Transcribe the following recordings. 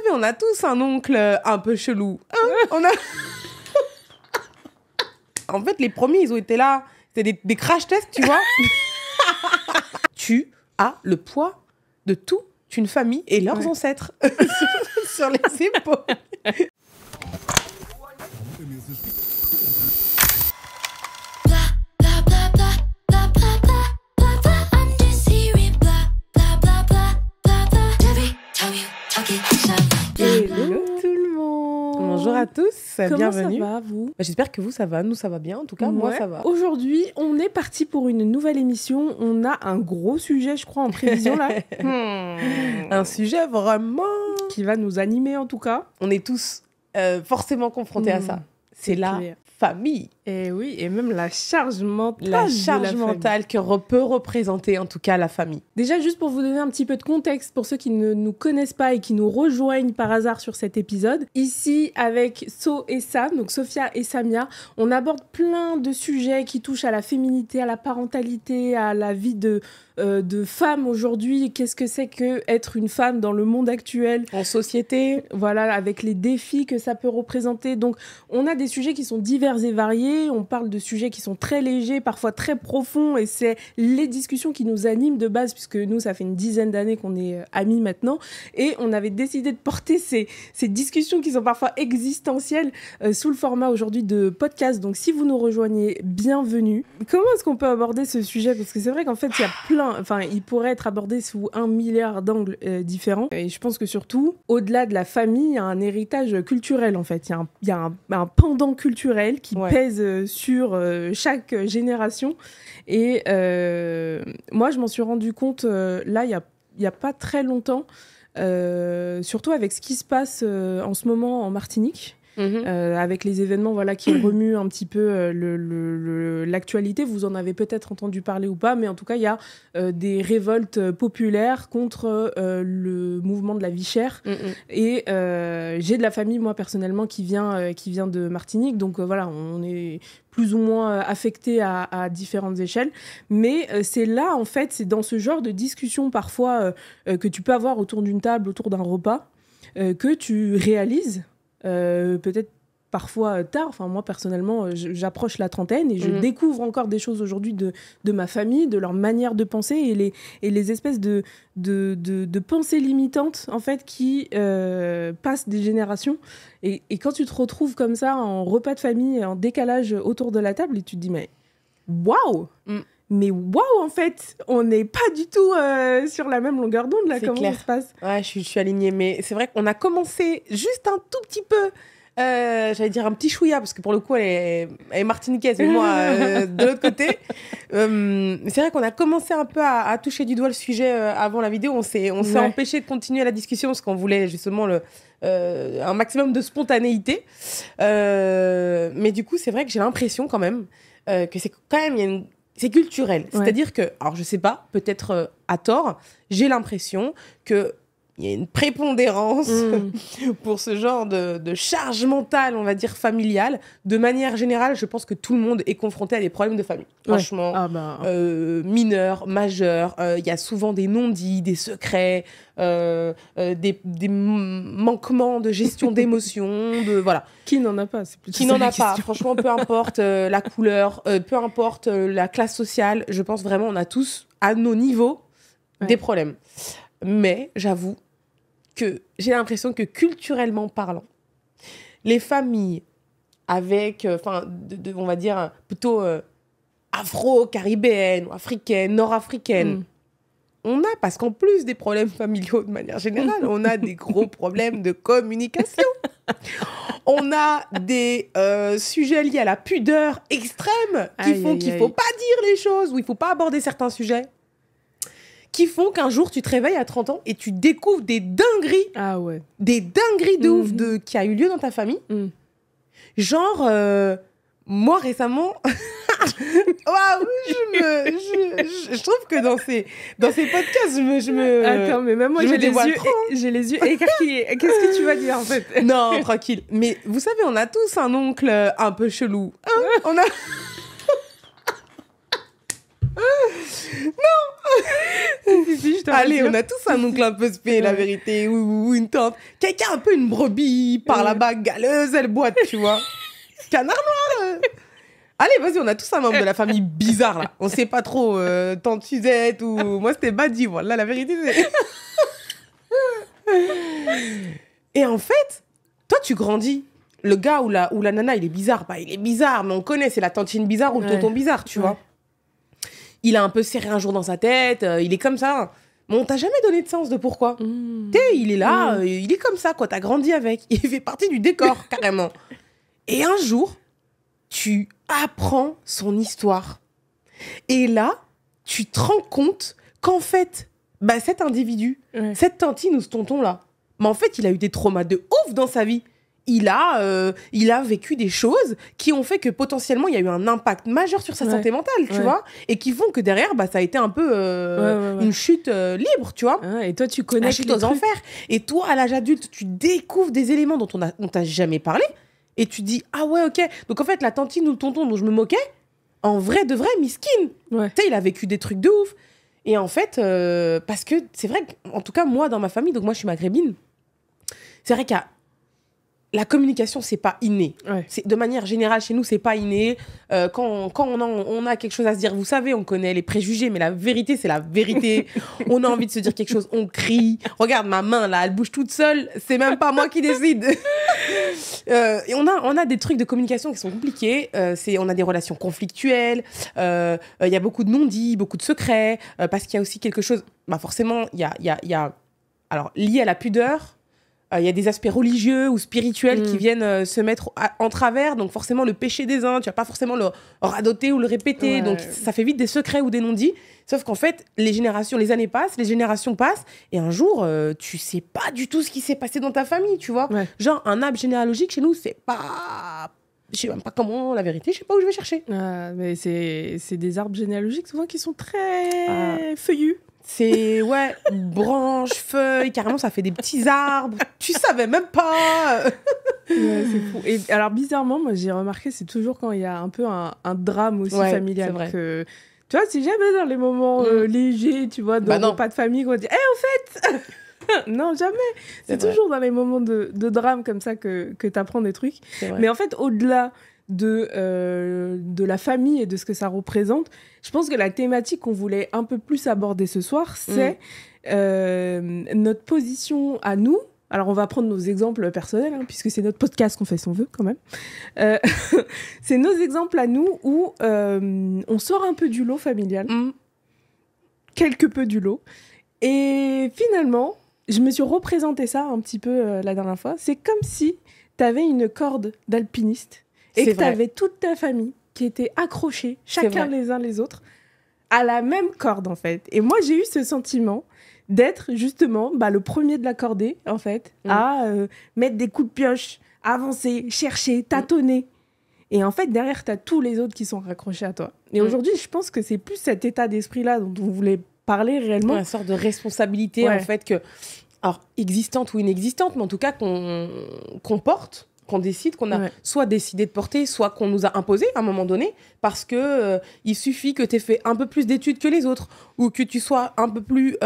savez, on a tous un oncle un peu chelou. Hein, En fait, les premiers, ils ont été là. C'était des crash tests, tu vois. Tu as le poids de toute une famille et leurs ancêtres sur les épaules. Hello tout le monde. Bonjour à tous, bienvenue. Comment ça va, vous? J'espère que vous, ça va. Nous, ça va bien. En tout cas, moi, ça va. Aujourd'hui, on est parti pour une nouvelle émission. On a un gros sujet, je crois, en prévision, là. Un sujet vraiment... qui va nous animer, en tout cas. On est tous forcément confrontés à ça. C'est la clair. famille. Et oui, et même la charge mentale. La charge mentale que peut représenter, en tout cas, la famille. Déjà, juste pour vous donner un petit peu de contexte, pour ceux qui ne nous connaissent pas et qui nous rejoignent par hasard sur cet épisode, ici, avec So et Sam, donc Sophia et Samia, on aborde plein de sujets qui touchent à la féminité, à la parentalité, à la vie de femme aujourd'hui. Qu'est-ce que c'est que être une femme dans le monde actuel? En société. Voilà, avec les défis que ça peut représenter. Donc, on a des sujets qui sont divers et variés. On parle de sujets qui sont très légers, parfois très profonds. Et c'est les discussions qui nous animent de base, puisque nous, ça fait une dizaine d'années qu'on est amis maintenant. Et on avait décidé de porter ces discussions qui sont parfois existentielles sous le format aujourd'hui de podcast. Donc, si vous nous rejoignez, bienvenue. Comment est-ce qu'on peut aborder ce sujet? Parce que c'est vrai qu'en fait, il y a plein... Enfin, il pourrait être abordé sous 1 milliard d'angles différents. Et je pense que surtout, au-delà de la famille, il y a un héritage culturel, en fait. Il y a un pendant culturel qui pèse sur chaque génération. Et moi, je m'en suis rendu compte, là, il y a pas très longtemps, surtout avec ce qui se passe en ce moment en Martinique. Avec les événements qui remuent un petit peu l'actualité. Vous en avez peut-être entendu parler ou pas, mais en tout cas, il y a des révoltes populaires contre le mouvement de la vie chère. Et j'ai de la famille, moi, personnellement, qui vient de Martinique. Donc, voilà, on est plus ou moins affectés à différentes échelles. Mais c'est là, en fait, c'est dans ce genre de discussion, parfois, que tu peux avoir autour d'une table, autour d'un repas, que tu réalises peut-être parfois tard. Enfin, moi, personnellement, j'approche la trentaine et je découvre encore des choses aujourd'hui de ma famille, de leur manière de penser et les espèces de pensées limitantes, en fait, qui passent des générations. Et quand tu te retrouves comme ça, en repas de famille, en décalage autour de la table, et tu te dis, mais waouh! Mais waouh, en fait, on n'est pas du tout sur la même longueur d'onde, là, comment ça se passe? Ouais, je suis alignée, mais c'est vrai qu'on a commencé juste un tout petit peu, j'allais dire un petit chouïa, parce que pour le coup, elle est martiniquaise, mais moi, de l'autre côté. C'est vrai qu'on a commencé un peu à toucher du doigt le sujet avant la vidéo. On s'est empêché de continuer la discussion, parce qu'on voulait justement un maximum de spontanéité. Mais du coup, c'est vrai que j'ai l'impression quand même que c'est quand même... C'est culturel. C'est-à-dire que, alors je sais pas, peut-être à tort, j'ai l'impression qu'il y a une prépondérance pour ce genre de charge mentale, on va dire familiale. De manière générale, je pense que tout le monde est confronté à des problèmes de famille. Franchement, mineurs, majeurs, il y a souvent des non-dits, des secrets, des manquements de gestion d'émotions, voilà. Qui n'en a pas? Qui n'en a pas? Franchement, peu importe la couleur, peu importe la classe sociale, je pense vraiment on a tous, à nos niveaux, des problèmes. Mais j'avoue que j'ai l'impression que culturellement parlant, les familles avec, on va dire plutôt afro-caribéennes ou africaines, nord-africaines, on a, parce qu'en plus des problèmes familiaux de manière générale, on a des gros problèmes de communication. On a des sujets liés à la pudeur extrême qui font qu'il ne faut pas dire les choses, ou il ne faut pas aborder certains sujets, qui font qu'un jour, tu te réveilles à 30 ans et tu découvres des dingueries. Des dingueries de ouf qui a eu lieu dans ta famille. Genre, moi, récemment... Waouh, je trouve que dans ces podcasts, je me Attends, mais même moi, j'ai les yeux écarquillés. Qu'est-ce que tu vas dire, en fait? Non, tranquille. Mais vous savez, on a tous un oncle un peu chelou. Hein? On a... Si, je te Allez, rassure. on a tous un oncle un peu spé, la vérité, ou une tante. Quelqu'un un peu une brebis, par là-bas, galeuse, elle boite, tu vois. Canard noir. Allez, vas-y, on a tous un membre de la famille bizarre, là. On sait pas trop, tante Suzette ou... Moi, c'était Badi, voilà, la vérité, c'est... Et en fait, toi, tu grandis. Le gars ou la nana, il est bizarre. Bah, il est bizarre, mais on connaît, c'est la tantine bizarre ou le tonton bizarre, tu vois. Il a un peu serré un jour dans sa tête, il est comme ça. Mais on t'a jamais donné de sens de pourquoi. Il est là, il est comme ça, quoi. T'as grandi avec. Il fait partie du décor, carrément. Et un jour, tu apprends son histoire. Et là, tu te rends compte qu'en fait, bah, cet individu, cette tantine ou ce tonton-là, mais en fait, il a eu des traumas de ouf dans sa vie. Il a vécu des choses qui ont fait que potentiellement, il y a eu un impact majeur sur sa santé mentale, tu vois, et qui font que derrière, bah, ça a été un peu une chute libre, tu vois. Et toi, tu connais la chute aux enfers. Et toi, à l'âge adulte, tu découvres des éléments dont on t'a jamais parlé, et tu dis, ah ouais, ok. Donc en fait, la tantine ou le tonton dont je me moquais, en vrai de vrai, miskin. Tu sais, il a vécu des trucs de ouf. Et en fait, parce que c'est vrai qu'en tout cas, moi, dans ma famille, donc moi, je suis maghrébine, c'est vrai qu'il y a la communication, c'est pas inné. C'est, de manière générale, chez nous, c'est pas inné. Quand on a quelque chose à se dire, vous savez, on connaît les préjugés, mais la vérité, c'est la vérité. On a envie de se dire quelque chose, on crie. Regarde, ma main, là, elle bouge toute seule. C'est même pas moi qui décide. Et on a des trucs de communication qui sont compliqués. On a des relations conflictuelles. Il y a beaucoup de non-dits, beaucoup de secrets. Parce qu'il y a aussi quelque chose... Bah forcément, il y a... Alors, lié à la pudeur... Il y a des aspects religieux ou spirituels qui viennent se mettre en travers. Donc, forcément, le péché des uns, tu vas pas forcément le radoter ou le répéter. Donc, ça fait vite des secrets ou des non-dits. Sauf qu'en fait, les années passent, les générations passent. Et un jour, tu sais pas du tout ce qui s'est passé dans ta famille, tu vois. Genre, un arbre généalogique, chez nous, c'est pas... Je sais même pas comment, la vérité, je sais pas où je vais chercher. Mais c'est des arbres généalogiques, souvent, qui sont très feuillus. C'est, branches, feuilles, carrément, ça fait des petits arbres. Tu savais même pas. C'est fou. Et alors, bizarrement, moi, j'ai remarqué, c'est toujours quand il y a un peu un drame aussi familial. C'est vrai. Que, tu vois, c'est jamais dans les moments légers, tu vois, dans pas de famille, qu'on dit, en fait... Non, jamais. C'est toujours dans les moments de drame comme ça que tu apprends des trucs. Mais en fait, au-delà de la famille et de ce que ça représente, je pense que la thématique qu'on voulait un peu plus aborder ce soir, c'est notre position à nous. Alors, on va prendre nos exemples personnels, puisque c'est notre podcast qu'on fait son vœu, quand même. C'est nos exemples à nous où on sort un peu du lot familial, quelque peu du lot. Et finalement, je me suis représenté ça un petit peu la dernière fois. C'est comme si tu avais une corde d'alpiniste et que tu avais toute ta famille qui était accrochée, chacun les uns les autres, à la même corde, en fait. Et moi, j'ai eu ce sentiment d'être, justement, le premier de la cordée, en fait, à mettre des coups de pioche, avancer, chercher, tâtonner. Et en fait, derrière, tu as tous les autres qui sont raccrochés à toi. Et aujourd'hui, je pense que c'est plus cet état d'esprit-là dont on voulait parler réellement. Une sorte de responsabilité, en fait, alors, existante ou inexistante, mais en tout cas qu'on porte, qu'on décide, qu'on a soit décidé de porter, soit qu'on nous a imposé à un moment donné, parce que il suffit que tu aies fait un peu plus d'études que les autres, ou que tu sois un peu plus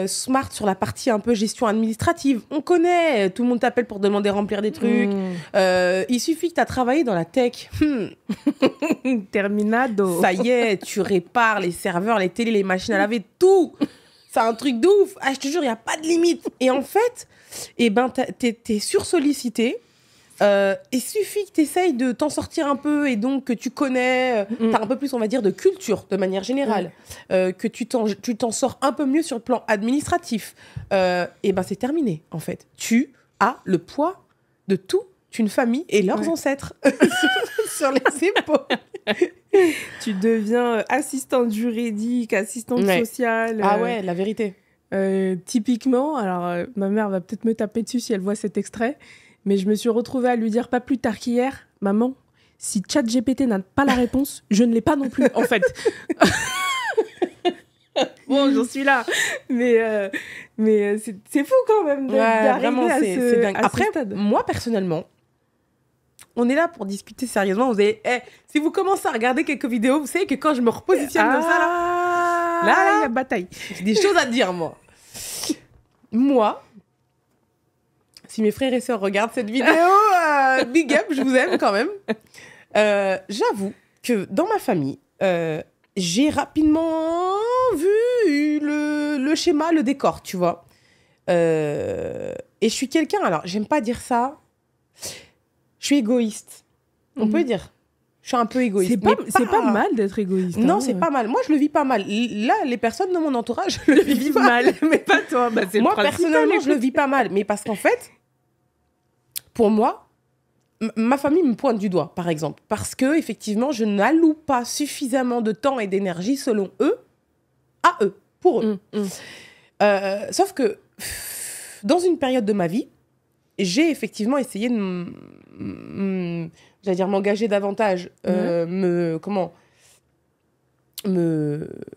smart sur la partie un peu gestion administrative. On connaît, tout le monde t'appelle pour demander remplir des trucs. Il suffit que tu as travaillé dans la tech. Terminado. Ça y est, tu répares les serveurs, les télés, les machines à laver, tout. C'est un truc de ouf. Ah, je te jure, il n'y a pas de limite. Et en fait, t'es sursollicité. Il suffit que tu essayes de t'en sortir un peu et donc que tu connais, tu as un peu plus, on va dire, de culture de manière générale, que tu t'en sors un peu mieux sur le plan administratif. C'est terminé, en fait. Tu as le poids de toute une famille et leurs ancêtres sur les épaules. Tu deviens assistante juridique, assistante sociale. Ah ouais, la vérité. Typiquement, alors ma mère va peut-être me taper dessus si elle voit cet extrait, mais je me suis retrouvée à lui dire pas plus tard qu'hier, maman, si ChatGPT n'a pas la réponse, je ne l'ai pas non plus, en fait. Bon, j'en suis là. Mais c'est fou quand même d'arriver à ce dingue. Après, moi, personnellement, on est là pour discuter sérieusement. Si vous commencez à regarder quelques vidéos, vous savez que quand je me repositionne comme ça, là, là, il y a bataille. J'ai des choses à dire, moi. Moi, si mes frères et sœurs regardent cette vidéo, big up, je vous aime quand même. J'avoue que dans ma famille, j'ai rapidement vu le schéma, le décor, tu vois. Et je suis quelqu'un, alors j'aime pas dire ça, je suis égoïste. On peut dire. Je suis un peu égoïste. C'est pas mal d'être égoïste. Non, hein. c'est pas mal. Moi, je le vis pas mal. Là, les personnes de mon entourage le vivent mal. Mais pas toi. Bah, c'est Moi, le principal, personnellement, je le vis pas mal. Mais parce qu'en fait, pour moi, ma famille me pointe du doigt, par exemple. Parce que, effectivement, je n'alloue pas suffisamment de temps et d'énergie, selon eux, à eux, pour eux. Sauf que, dans une période de ma vie, j'ai effectivement essayé de j'allais dire m'engager davantage,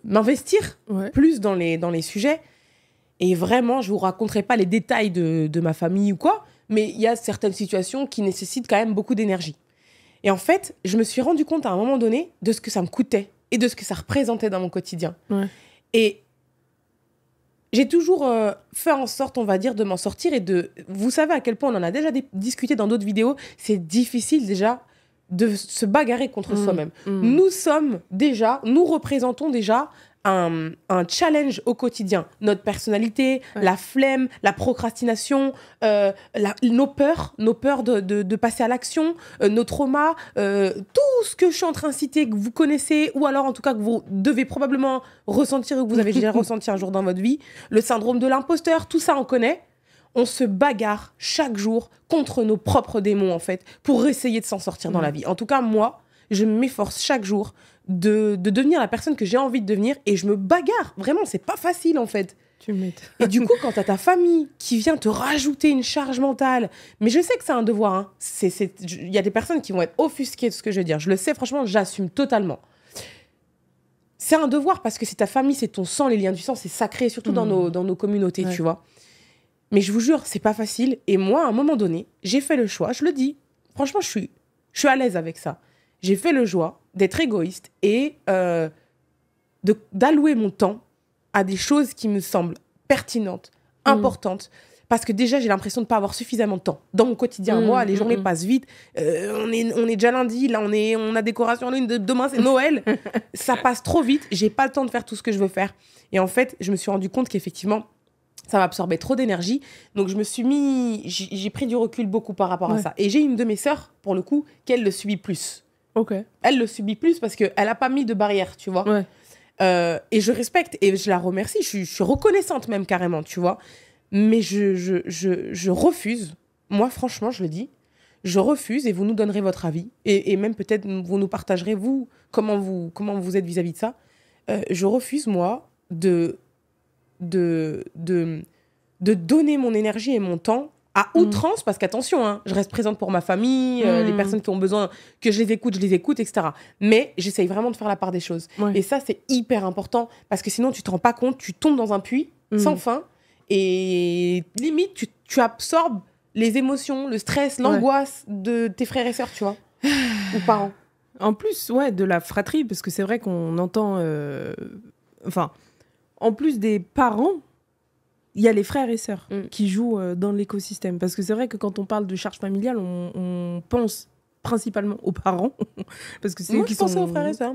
m'investir plus dans les sujets. Et vraiment, je vous raconterai pas les détails de ma famille ou quoi, mais il y a certaines situations qui nécessitent quand même beaucoup d'énergie. Et en fait, je me suis rendu compte à un moment donné de ce que ça me coûtait et de ce que ça représentait dans mon quotidien. Et j'ai toujours fait en sorte, on va dire, de m'en sortir et de... Vous savez à quel point on en a déjà discuté dans d'autres vidéos, c'est difficile déjà de se bagarrer contre soi-même. Nous représentons déjà un challenge au quotidien. Notre personnalité, la flemme, la procrastination, nos peurs de passer à l'action, nos traumas, tout ce que je suis en train de citer, que vous connaissez, ou alors en tout cas que vous devez probablement ressentir ou que vous avez déjà ressenti un jour dans votre vie, le syndrome de l'imposteur, tout ça on connaît. On se bagarre chaque jour contre nos propres démons, en fait, pour essayer de s'en sortir dans la vie. En tout cas, moi, je m'efforce chaque jour de devenir la personne que j'ai envie de devenir et je me bagarre. Vraiment, c'est pas facile, en fait. Tu m'étonnes. Et du coup, quand t'as ta famille qui vient te rajouter une charge mentale, mais je sais que c'est un devoir, hein. Il y a des personnes qui vont être offusquées de ce que je veux dire. Je le sais, franchement, j'assume totalement. C'est un devoir parce que c'est ta famille, c'est ton sang, les liens du sang, c'est sacré, surtout dans nos communautés, tu vois. Mais je vous jure, c'est pas facile. Et moi, à un moment donné, j'ai fait le choix, je le dis. Franchement, je suis à l'aise avec ça. J'ai fait le choix d'être égoïste et d'allouer mon temps à des choses qui me semblent pertinentes, importantes. Parce que déjà, j'ai l'impression de ne pas avoir suffisamment de temps. Dans mon quotidien, moi, les journées passent vite. On est déjà lundi, là, on a décoration en ligne, demain, c'est Noël. Ça passe trop vite. J'ai pas le temps de faire tout ce que je veux faire. Et en fait, je me suis rendu compte qu'effectivement, ça m'absorbait trop d'énergie. Donc, j'ai pris du recul beaucoup par rapport à ça. Et j'ai une de mes sœurs, pour le coup, qu'elle le subit plus. Elle le subit plus parce qu'elle n'a pas mis de barrière, tu vois. Et je respecte et je la remercie. Je suis reconnaissante même carrément, tu vois. Mais je refuse. Moi, franchement, je le dis. Je refuse et vous nous donnerez votre avis. Et même peut-être vous nous partagerez, vous, comment vous êtes vis-à-vis de ça. Je refuse, moi, de donner mon énergie et mon temps à outrance, parce qu'attention, hein, je reste présente pour ma famille, les personnes qui ont besoin que je les écoute, etc. Mais j'essaye vraiment de faire la part des choses. Et ça, c'est hyper important, parce que sinon, tu te rends pas compte, tu tombes dans un puits sans fin, et limite, tu absorbes les émotions, le stress, l'angoisse de tes frères et sœurs, tu vois, ou parents. En plus, de la fratrie, parce que c'est vrai qu'on entend... en plus des parents, il y a les frères et sœurs qui jouent dans l'écosystème. Parce que c'est vrai que quand on parle de charge familiale, on pense principalement aux parents. Parce que c'est eux qui sont... Moi, je pensais aux frères et sœurs.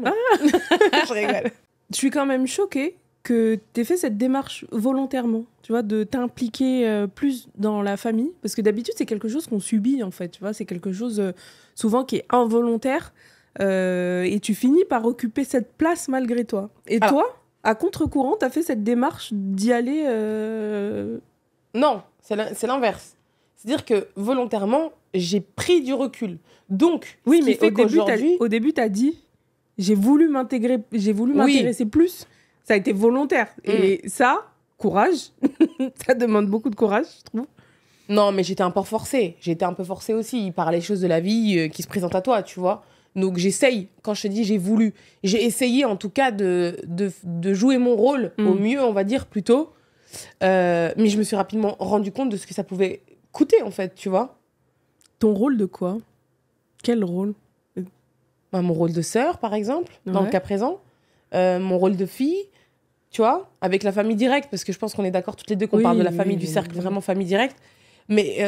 Je rigole. Je suis quand même choquée que tu aies fait cette démarche volontairement, tu vois, de t'impliquer plus dans la famille. Parce que d'habitude, c'est quelque chose qu'on subit, en fait. Tu vois, c'est quelque chose souvent qui est involontaire. Et tu finis par occuper cette place malgré toi. Et toi, à contre-courant, tu as fait cette démarche d'y aller... Non, c'est l'inverse. C'est-à-dire que volontairement, j'ai pris du recul. Donc, oui, mais au début, tu as dit, j'ai voulu m'intéresser plus. Ça a été volontaire. Et ça, courage. Ça demande beaucoup de courage, je trouve. Non, mais j'étais un peu forcée. J'étais un peu forcée aussi par les choses de la vie qui se présentent à toi, tu vois. Donc j'essaye, quand je te dis j'ai voulu, j'ai essayé en tout cas de jouer mon rôle au mieux, on va dire, plutôt. Mais je me suis rapidement rendu compte de ce que ça pouvait coûter, en fait, tu vois. Ton rôle de quoi ? Quel rôle ? Mon rôle de sœur, par exemple, dans le cas présent. Mon rôle de fille. tu vois, avec la famille directe, parce que je pense qu'on est d'accord toutes les deux qu'on parle de la famille, du cercle, vraiment famille directe. Mais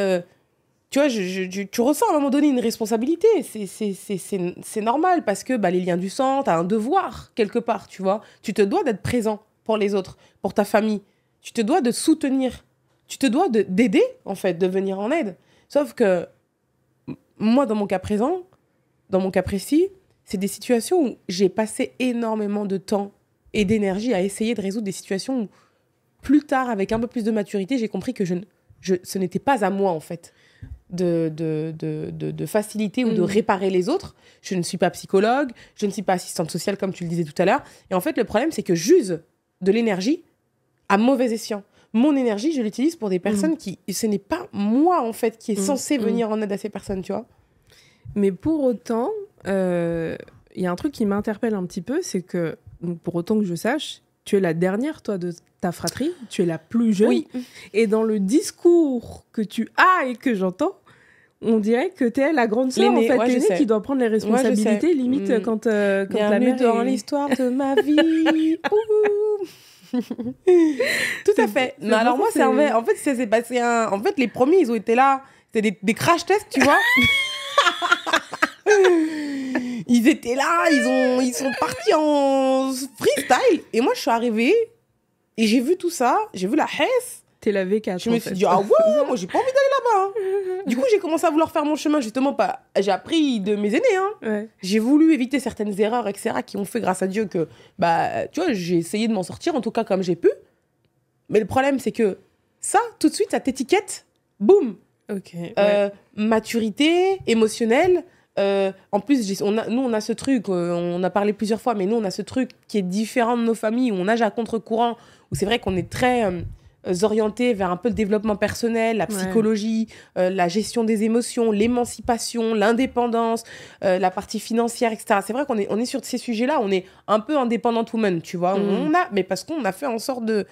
tu vois, tu ressens à un moment donné une responsabilité. C'est normal parce que les liens du sang, tu as un devoir quelque part, tu vois. Tu te dois d'être présent pour les autres, pour ta famille. Tu te dois de soutenir. Tu te dois d'aider, en fait, de venir en aide. Sauf que moi, dans mon cas présent, dans mon cas précis, c'est des situations où j'ai passé énormément de temps et d'énergie à essayer de résoudre des situations où, plus tard, avec un peu plus de maturité, j'ai compris que ce n'était pas à moi, en fait, de faciliter ou de réparer les autres. Je ne suis pas psychologue, je ne suis pas assistante sociale, comme tu le disais tout à l'heure. Et en fait, le problème, c'est que j'use de l'énergie à mauvais escient. Mon énergie, je l'utilise pour des personnes qui... Ce n'est pas moi, en fait, qui est censé venir en aide à ces personnes, tu vois. Mais pour autant, il y a un truc qui m'interpelle un petit peu, c'est que, donc pour autant que je sache, tu es la dernière, toi, de ta fratrie, tu es la plus jeune. Oui. Et dans le discours que tu as et que j'entends, on dirait que tu es la grande sœur, en fait, l'aînée qui doit prendre les responsabilités, limite, quand la mère dans l'histoire de ma vie. Tout à fait. Mais alors moi, en fait, ça s'est passé En fait, les premiers, ils ont été là. C'était des crash tests, tu vois. Ils étaient là, ils sont partis en freestyle. Et moi, je suis arrivée et j'ai vu tout ça. J'ai vu la Hesse. T'es la V4. Je me suis dit, ah ouais, moi, j'ai pas envie d'aller là-bas. Hein. Du coup, j'ai commencé à vouloir faire mon chemin, justement. Pas... J'ai appris de mes aînés. Hein. Ouais. J'ai voulu éviter certaines erreurs, etc., qui ont fait, grâce à Dieu, que, tu vois, j'ai essayé de m'en sortir, en tout cas, comme j'ai pu. Mais le problème, c'est que ça, tout de suite, ça t'étiquette. Boum. Ok. Maturité émotionnelle. En plus, nous, on a ce truc, on a parlé plusieurs fois, mais nous, on a ce truc qui est différent de nos familles, où on nage à contre-courant, où c'est vrai qu'on est très orienté vers un peu le développement personnel, la psychologie, la gestion des émotions, l'émancipation, l'indépendance, la partie financière, etc. C'est vrai qu'on est sur ces sujets-là, on est un peu independent woman, tu vois. Mais parce qu'on a fait en sorte de...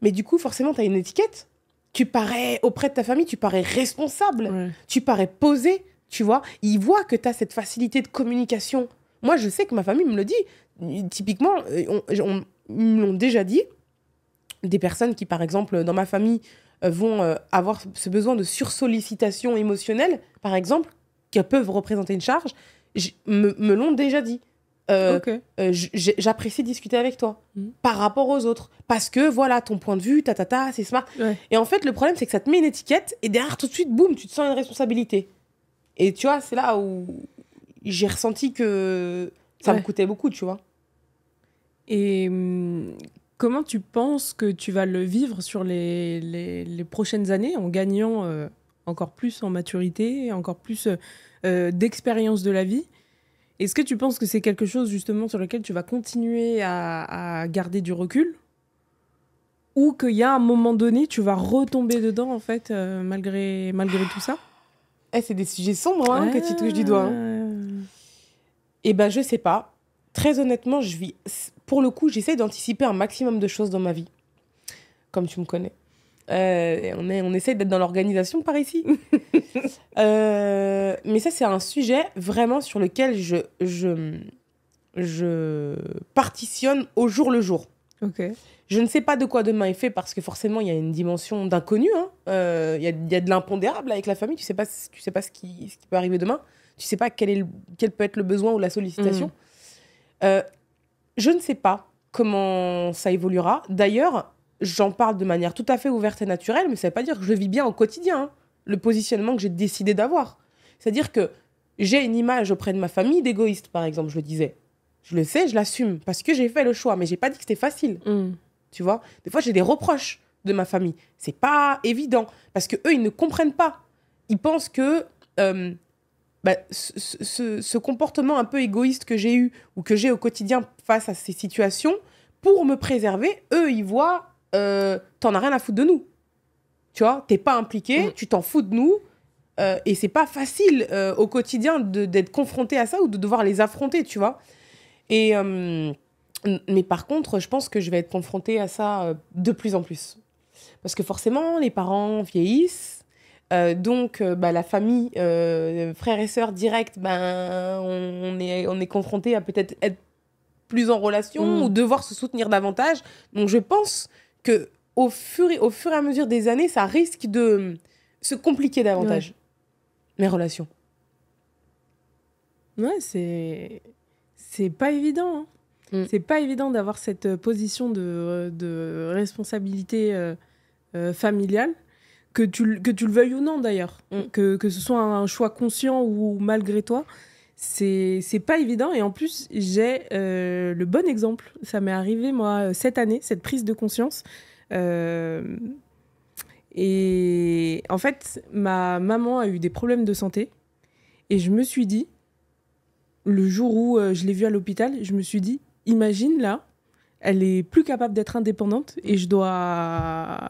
Mais du coup, forcément, tu as une étiquette. Tu parais, auprès de ta famille, tu parais responsable, tu parais posé. Tu vois, ils voient que tu as cette facilité de communication. Moi, je sais que ma famille me le dit. Typiquement, ils me l'ont déjà dit. Des personnes qui, par exemple, dans ma famille, vont avoir ce besoin de sursollicitation émotionnelle, par exemple, qui peuvent représenter une charge, me l'ont déjà dit. J'apprécie discuter avec toi par rapport aux autres. Parce que, voilà, ton point de vue, c'est smart. Ouais. Et en fait, le problème, c'est que ça te met une étiquette et derrière, tout de suite, boum, tu te sens une responsabilité. Et tu vois, c'est là où j'ai ressenti que ça me coûtait beaucoup, tu vois. Et comment tu penses que tu vas le vivre sur les prochaines années en gagnant encore plus en maturité, encore plus d'expérience de la vie? Est-ce que tu penses que c'est quelque chose justement sur lequel tu vas continuer à garder du recul? Ou qu'il y a un moment donné, tu vas retomber dedans, en fait, malgré tout ça? C'est des sujets sombres que tu touches du doigt. Eh ben, je sais pas. Très honnêtement, pour le coup, j'essaie d'anticiper un maximum de choses dans ma vie. Comme tu me connais. On essaie d'être dans l'organisation par ici. Mais ça, c'est un sujet vraiment sur lequel je partitionne au jour le jour. Ok. Je ne sais pas de quoi demain est fait parce que forcément, il y a une dimension d'inconnu. Il y a de l'impondérable avec la famille. Tu sais pas ce qui peut arriver demain. Tu sais pas quel peut être le besoin ou la sollicitation. Je ne sais pas comment ça évoluera. D'ailleurs, j'en parle de manière tout à fait ouverte et naturelle, mais ça ne veut pas dire que je vis bien au quotidien, le positionnement que j'ai décidé d'avoir. C'est-à-dire que j'ai une image auprès de ma famille d'égoïste, par exemple, je le disais. Je le sais, je l'assume, parce que j'ai fait le choix, mais j'ai pas dit que c'était facile. Tu vois, des fois, j'ai des reproches de ma famille. C'est pas évident, parce que eux, ils ne comprennent pas. Ils pensent que ce comportement un peu égoïste que j'ai eu ou que j'ai au quotidien face à ces situations, pour me préserver, eux, ils voient, t'en as rien à foutre de nous. Tu vois, t'es pas impliqué, tu t'en fous de nous. Et c'est pas facile au quotidien d'être confronté à ça ou de devoir les affronter, tu vois. Mais par contre, je pense que je vais être confrontée à ça de plus en plus. Parce que forcément, les parents vieillissent. Donc, la famille, frères et sœurs directs, on est confrontés à peut-être être plus en relation ou devoir se soutenir davantage. Donc, je pense que au fur et à mesure des années, ça risque de se compliquer davantage, mes relations. Ouais, c'est pas évident. Hein. C'est pas évident d'avoir cette position de responsabilité familiale, que tu le veuilles ou non d'ailleurs, que ce soit un choix conscient ou malgré toi. C'est pas évident. Et en plus, j'ai le bon exemple. Ça m'est arrivé, moi, cette année, cette prise de conscience. Et en fait, ma maman a eu des problèmes de santé. Et je me suis dit, le jour où je l'ai vue à l'hôpital, je me suis dit, imagine là, elle est plus capable d'être indépendante et je dois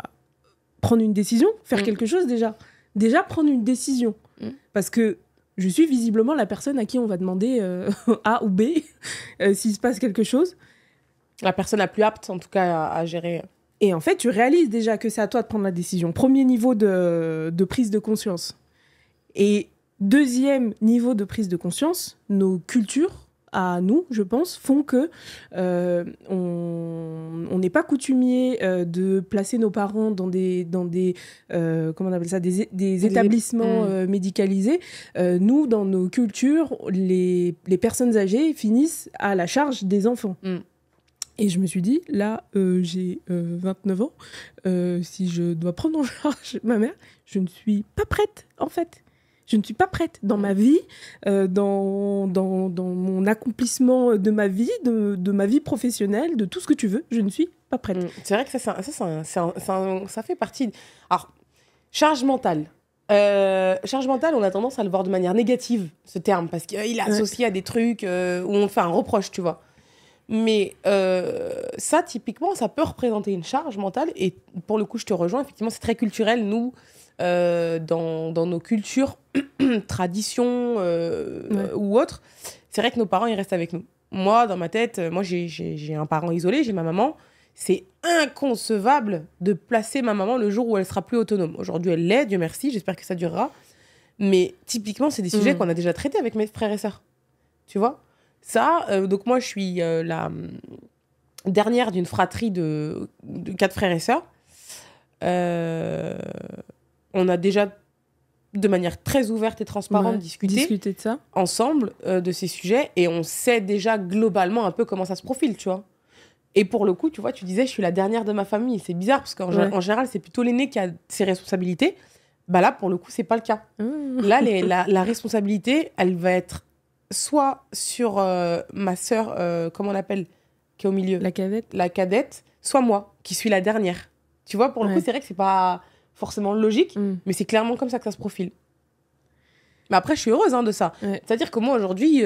prendre une décision, faire quelque chose déjà. Déjà prendre une décision. Parce que je suis visiblement la personne à qui on va demander A ou B s'il se passe quelque chose. La personne la plus apte, en tout cas, à gérer. Et en fait, tu réalises déjà que c'est à toi de prendre la décision. Premier niveau de prise de conscience. Et deuxième niveau de prise de conscience, nos cultures, à nous, je pense, font que on n'est pas coutumier de placer nos parents dans des comment on appelle ça, des établissements médicalisés. Nous, dans nos cultures, les personnes âgées finissent à la charge des enfants. Et je me suis dit, là, j'ai 29 ans, si je dois prendre en charge ma mère, je ne suis pas prête, en fait. Je ne suis pas prête dans ma vie, dans mon accomplissement de ma vie, de ma vie professionnelle, de tout ce que tu veux. Je ne suis pas prête. C'est vrai que ça fait partie... Alors, charge mentale. Charge mentale, on a tendance à le voir de manière négative, ce terme, parce qu'il est associé à des trucs où on fait un reproche, tu vois. Mais ça, typiquement, ça peut représenter une charge mentale. Et pour le coup, je te rejoins. Effectivement, c'est très culturel. Nous, dans nos cultures, traditions ou autres, c'est vrai que nos parents, ils restent avec nous. Moi, dans ma tête, j'ai un parent isolé, j'ai ma maman. C'est inconcevable de placer ma maman le jour où elle sera plus autonome. Aujourd'hui, elle l'est, Dieu merci. J'espère que ça durera. Mais typiquement, c'est des sujets qu'on a déjà traités avec mes frères et sœurs. Tu vois ? Ça, donc moi, je suis la dernière d'une fratrie de 4 frères et sœurs. On a déjà, de manière très ouverte et transparente, discuté de ça ensemble de ces sujets. Et on sait déjà globalement un peu comment ça se profile, tu vois. Et pour le coup, tu vois, tu disais, je suis la dernière de ma famille. C'est bizarre, parce qu'en général, c'est plutôt l'aîné qui a ses responsabilités. Bah là, pour le coup, c'est pas le cas. Là, la responsabilité, elle va être soit sur ma sœur, comment on l'appelle, qui est au milieu, la cadette, soit moi, qui suis la dernière. Tu vois, pour le coup, c'est vrai que c'est pas forcément logique, mais c'est clairement comme ça que ça se profile. Mais après, je suis heureuse de ça. C'est-à-dire que moi, aujourd'hui,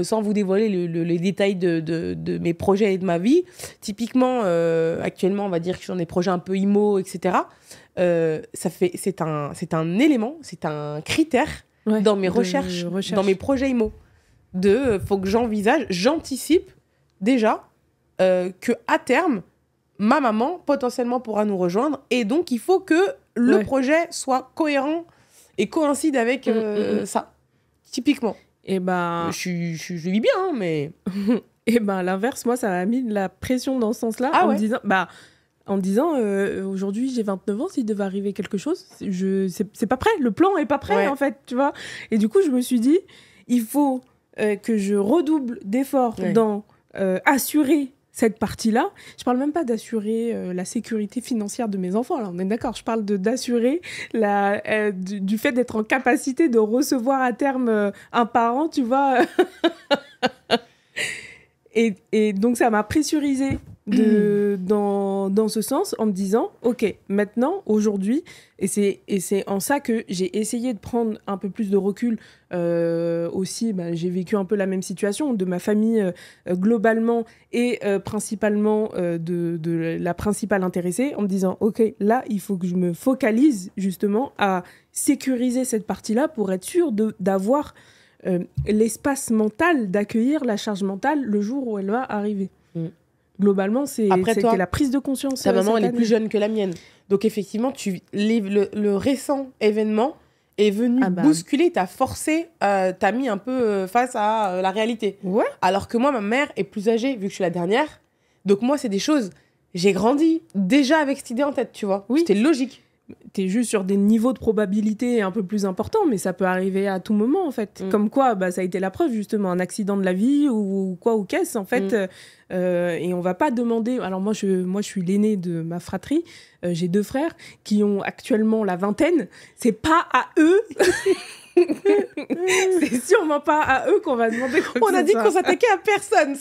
sans vous dévoiler les détails de mes projets et de ma vie, typiquement, actuellement, on va dire que je suis dans des projets un peu IMO, etc. C'est un élément, c'est un critère dans mes recherches, dans mes projets IMO. Faut que j'anticipe déjà que à terme, ma maman potentiellement pourra nous rejoindre, et donc il faut que le projet soit cohérent et coïncide avec ça, typiquement. Et ben, je vis bien, hein, mais et ben l'inverse, moi ça m'a mis de la pression dans ce sens-là, en me disant aujourd'hui j'ai 29 ans, s'il devait arriver quelque chose, c'est pas prêt, le plan est pas prêt en fait, tu vois. Et du coup je me suis dit, il faut que je redouble d'efforts dans assurer cette partie-là. Je parle même pas d'assurer la sécurité financière de mes enfants, là, on est d'accord. Je parle d'assurer du fait d'être en capacité de recevoir à terme un parent, tu vois. Et donc ça m'a pressurisée dans ce sens, en me disant ok, maintenant, aujourd'hui, et c'est en ça que j'ai essayé de prendre un peu plus de recul aussi. J'ai vécu un peu la même situation de ma famille globalement, et principalement de la principale intéressée, en me disant ok, là il faut que je me focalise justement à sécuriser cette partie-là pour être sûre d'avoir l'espace mental, d'accueillir la charge mentale le jour où elle va arriver. Globalement, c'était la prise de conscience. Ta maman, elle est plus jeune que la mienne. Donc, effectivement, le récent événement est venu bousculer, t'a forcé, t'a mis un peu face à la réalité. Ouais. Alors que moi, ma mère est plus âgée, vu que je suis la dernière. Donc moi, c'est des choses... J'ai grandi déjà avec cette idée en tête, tu vois. Oui. C'était logique. T'es juste sur des niveaux de probabilité un peu plus importants, mais ça peut arriver à tout moment, en fait. Comme quoi, ça a été la preuve, justement, un accident de la vie ou quoi, ou qu'est-ce, en fait. Et on va pas demander... Alors moi, je suis l'aînée de ma fratrie. J'ai 2 frères qui ont actuellement la vingtaine. C'est pas à eux... C'est sûrement pas à eux qu'on va demander quoi que On a dit qu'on s'attaquait à personne,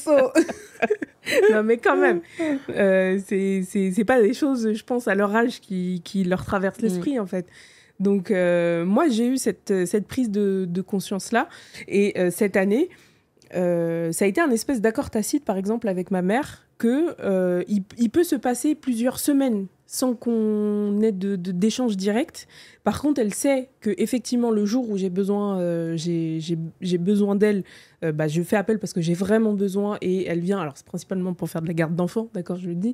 Non, mais quand même, c'est pas des choses, je pense, à leur âge qui leur traversent l'esprit, en fait. Donc, moi, j'ai eu cette prise de conscience-là. Et cette année, ça a été un espèce d'accord tacite, par exemple, avec ma mère, qu'il peut se passer plusieurs semaines sans qu'on ait d'échanges directs. Par contre, elle sait qu'effectivement, le jour où j'ai besoin d'elle, je fais appel parce que j'ai vraiment besoin et elle vient. Alors, c'est principalement pour faire de la garde d'enfants, d'accord, je le dis.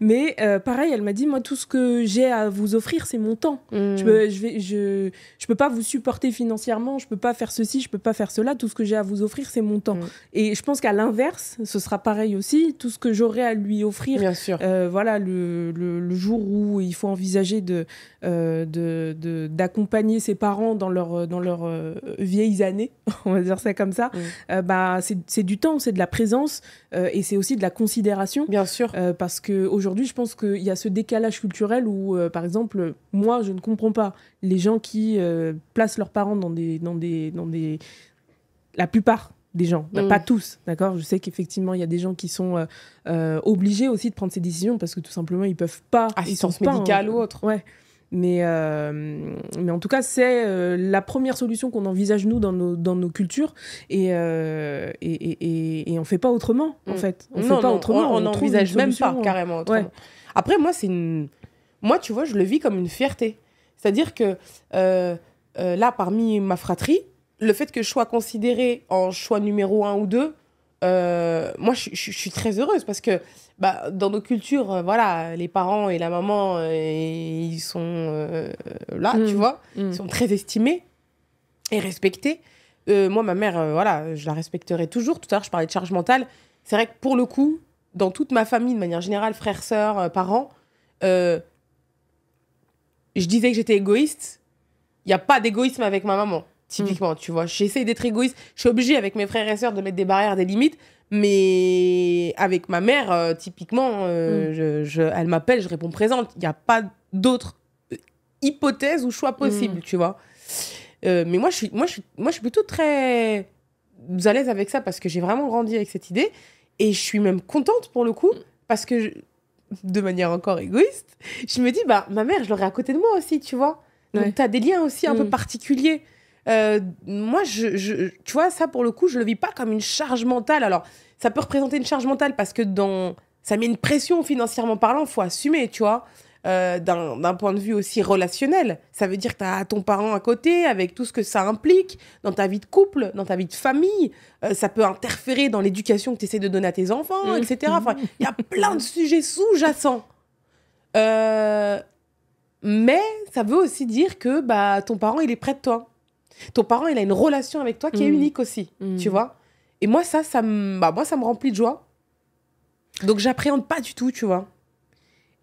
Mais pareil, elle m'a dit, moi, tout ce que j'ai à vous offrir, c'est mon temps. Je peux pas vous supporter financièrement, je peux pas faire ceci, je peux pas faire cela. Tout ce que j'ai à vous offrir, c'est mon temps. Et je pense qu'à l'inverse, ce sera pareil aussi. Tout ce que j'aurai à lui offrir, bien sûr. Voilà, le jour où il faut envisager d'accompagner ses parents dans leurs vieilles années, on va dire ça comme ça, c'est du temps, c'est de la présence et c'est aussi de la considération. Bien sûr. Parce qu'aujourd'hui, je pense qu'il y a ce décalage culturel où, par exemple, moi, je ne comprends pas les gens qui placent leurs parents dans des... La plupart des gens, pas tous, d'accord ? Je sais qu'effectivement, il y a des gens qui sont obligés aussi de prendre ces décisions parce que tout simplement, ils peuvent pas... Assistance médicale ou autre. Ouais. Mais en tout cas, c'est la première solution qu'on envisage, nous, dans nos cultures. Et on ne fait pas autrement, en fait. On n'envisage même pas carrément autrement. Ouais. Après, moi, moi, tu vois, je le vis comme une fierté. C'est-à-dire que là, parmi ma fratrie, le fait que je sois considérée en choix numéro 1 ou 2, moi, je suis très heureuse parce que dans nos cultures, voilà, les parents et la maman, ils sont là, tu vois, ils sont très estimés et respectés. Moi, ma mère, voilà, je la respecterai toujours. Tout à l'heure, je parlais de charge mentale. C'est vrai que pour le coup, dans toute ma famille, de manière générale, frères, sœurs, parents, je disais que j'étais égoïste. Il n'y a pas d'égoïsme avec ma maman, typiquement, tu vois. J'essaie d'être égoïste. Je suis obligée, avec mes frères et sœurs, de mettre des barrières, des limites. Mais avec ma mère, typiquement, elle m'appelle, je réponds présente. Il n'y a pas d'autre hypothèse ou choix possible, tu vois. Mais moi, je suis plutôt très à l'aise avec ça parce que j'ai vraiment grandi avec cette idée. Et je suis même contente pour le coup parce que, de manière encore égoïste, je me dis, ma mère, je l'aurai à côté de moi aussi, tu vois. Donc, tu as des liens aussi un peu particuliers. Moi, tu vois, ça, pour le coup, je le vis pas comme une charge mentale. Alors, ça peut représenter une charge mentale parce que ça met une pression financièrement parlant, faut assumer, tu vois. D'un point de vue aussi relationnel. Ça veut dire que tu as ton parent à côté, avec tout ce que ça implique dans ta vie de couple, dans ta vie de famille. Ça peut interférer dans l'éducation que tu essaies de donner à tes enfants, etc. Enfin, il y a plein de sujets sous-jacents. Mais ça veut aussi dire que ton parent, il est près de toi. Ton parent, il a une relation avec toi qui est unique aussi, tu vois. Et moi, ça me remplit de joie. Donc, j'appréhende pas du tout, tu vois.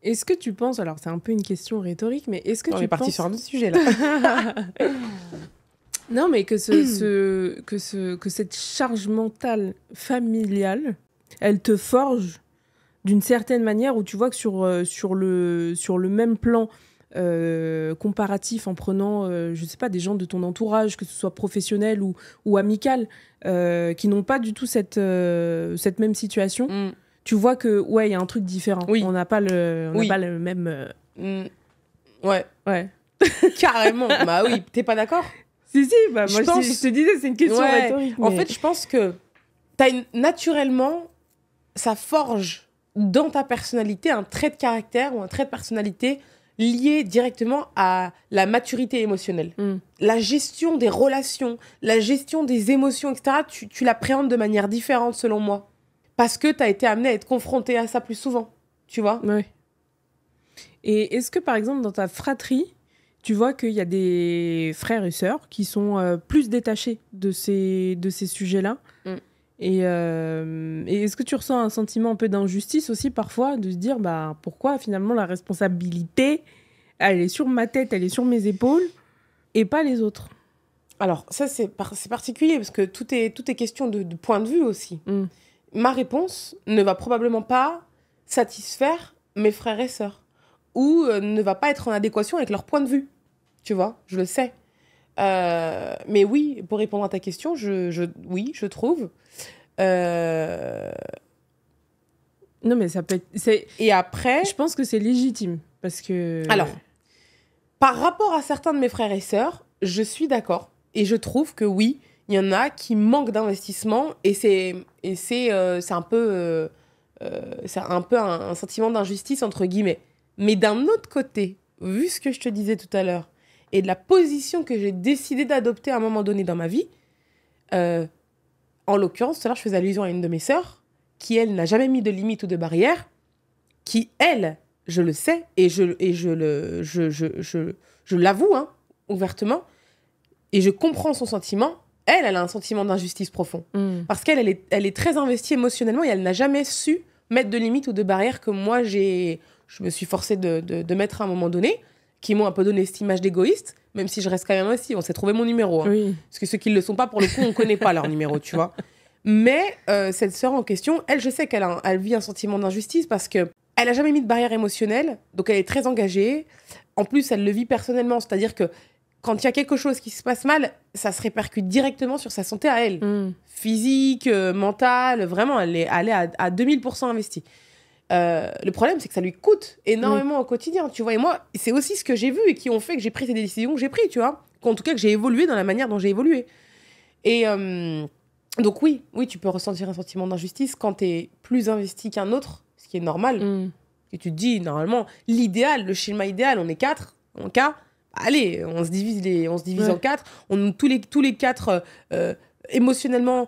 Est-ce que tu penses, alors c'est un peu une question rhétorique, mais est-ce que on est parti sur un autre sujet, là. Non, mais que cette charge mentale familiale, elle te forge d'une certaine manière où tu vois que sur le même plan comparatif, en prenant, je sais pas, des gens de ton entourage, que ce soit professionnel ou amical, qui n'ont pas du tout cette même situation, tu vois que il y a un truc différent. Oui. On n'a pas le même. Ouais. Carrément. Bah oui, t'es pas d'accord? Si, moi je te disais, c'est une question rhétorique. En fait, je pense que naturellement, ça forge dans ta personnalité un trait de caractère ou un trait de personnalité lié directement à la maturité émotionnelle. La gestion des relations, la gestion des émotions, etc., tu l'appréhendes de manière différente, selon moi. Parce que tu as été amené à être confronté à ça plus souvent, tu vois. Ouais. Et est-ce que, par exemple, dans ta fratrie, tu vois qu'il y a des frères et sœurs qui sont plus détachés de ces sujets-là. Et est-ce que tu ressens un sentiment un peu d'injustice aussi parfois, de se dire pourquoi finalement la responsabilité, elle est sur ma tête, elle est sur mes épaules et pas les autres? Alors ça c'est particulier parce que tout est question de point de vue aussi. Ma réponse ne va probablement pas satisfaire mes frères et sœurs ou ne va pas être en adéquation avec leur point de vue. Tu vois, je le sais. Mais oui, pour répondre à ta question, oui, je trouve. Non, mais ça peut être... Et après... Je pense que c'est légitime, parce que... Alors, par rapport à certains de mes frères et sœurs, je suis d'accord. Et je trouve que oui, il y en a qui manquent d'investissement et c'est un peu un sentiment d'injustice, entre guillemets. Mais d'un autre côté, vu ce que je te disais tout à l'heure, et de la position que j'ai décidé d'adopter à un moment donné dans ma vie, en l'occurrence, tout à l'heure, je faisais allusion à une de mes sœurs, qui, elle, n'a jamais mis de limite ou de barrière, qui, elle, je le sais, et je l'avoue ouvertement, et je comprends son sentiment, elle a un sentiment d'injustice profond. Parce qu'elle est très investie émotionnellement, et elle n'a jamais su mettre de limites ou de barrières que moi, je me suis forcée de mettre à un moment donné, qui m'ont un peu donné cette image d'égoïste, même si je reste quand même aussi. On s'est trouvé mon numéro. Oui. Parce que ceux qui ne le sont pas, pour le coup, on ne connaît pas leur numéro, tu vois. Mais cette sœur en question, elle, je sais qu'elle vit un sentiment d'injustice parce qu'elle n'a jamais mis de barrière émotionnelle, donc elle est très engagée. En plus, elle le vit personnellement, c'est-à-dire que quand il y a quelque chose qui se passe mal, ça se répercute directement sur sa santé à elle. Physique, mentale, vraiment, elle est à 2000% investie. Le problème, c'est que ça lui coûte énormément au quotidien, tu vois. Et moi, c'est aussi ce que j'ai vu et qui ont fait que j'ai pris ces décisions que j'ai prises, tu vois. En tout cas, que j'ai évolué dans la manière dont j'ai évolué. Et donc oui, tu peux ressentir un sentiment d'injustice quand tu es plus investi qu'un autre, ce qui est normal. Et tu te dis, normalement, l'idéal, le schéma idéal, on est 4, en cas, allez, on se divise en 4. Tous les 4... émotionnellement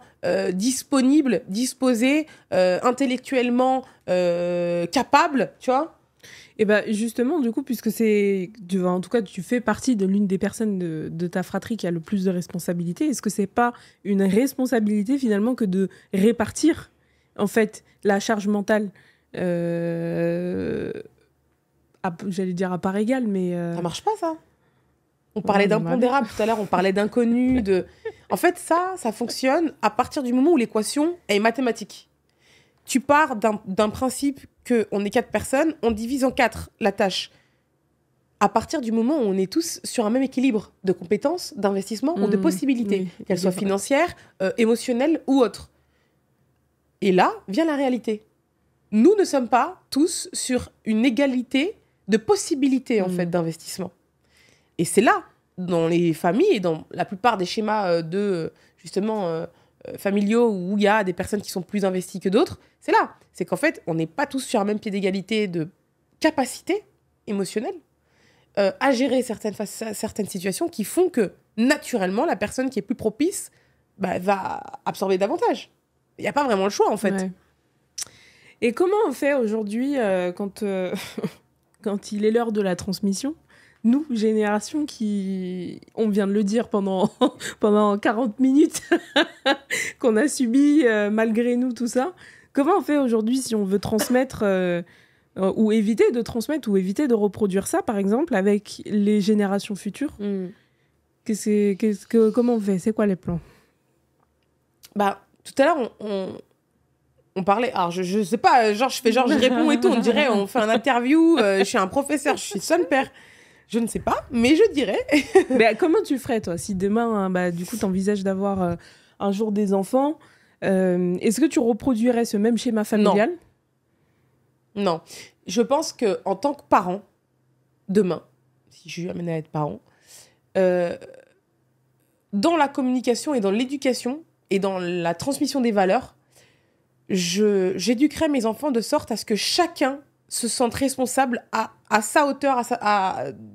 disponible, disposé, intellectuellement capable, tu vois. Et justement, du coup, puisque en tout cas, tu fais partie de l'une des personnes de ta fratrie qui a le plus de responsabilités, est-ce que c'est pas une responsabilité finalement que de répartir en fait la charge mentale j'allais dire à part égale, mais... Ça marche pas, ça. On parlait d'impondérable tout à l'heure, on parlait d'inconnu, En fait, ça fonctionne à partir du moment où l'équation est mathématique. Tu pars d'un principe qu'on est 4 personnes, on divise en 4 la tâche. À partir du moment où on est tous sur un même équilibre de compétences, d'investissement ou de possibilités, qu'elles soient financières, émotionnelles ou autres. Et là, vient la réalité. Nous ne sommes pas tous sur une égalité de possibilités, en fait, d'investissement. Et c'est là, dans les familles et dans la plupart des schémas familiaux où il y a des personnes qui sont plus investies que d'autres, c'est là. C'est qu'en fait, on n'est pas tous sur un même pied d'égalité de capacité émotionnelle à gérer certaines situations qui font que, naturellement, la personne qui est plus propice va absorber davantage. Il n'y a pas vraiment le choix, en fait. Ouais. Et comment on fait aujourd'hui quand il est l'heure de la transmission ? Nous, génération qui, on vient de le dire pendant 40 minutes, qu'on a subi malgré nous tout ça, comment on fait aujourd'hui si on veut transmettre ou éviter de transmettre ou éviter de reproduire ça, par exemple, avec les générations futures ? Comment on fait ? C'est quoi les plans ? Tout à l'heure, on parlait... Alors, je sais pas, je réponds et tout, on dirait, on fait un interview, je suis un professeur, je suis son père. Je ne sais pas, mais je dirais. Mais comment tu ferais, toi, si demain, du coup, tu envisages d'avoir un jour des enfants, est-ce que tu reproduirais ce même schéma familial ? Non. Je pense qu'en tant que parent, demain, si je suis amenée à être parent, dans la communication et dans l'éducation et dans la transmission des valeurs, j'éduquerai mes enfants de sorte à ce que chacun se sentent responsables à sa hauteur,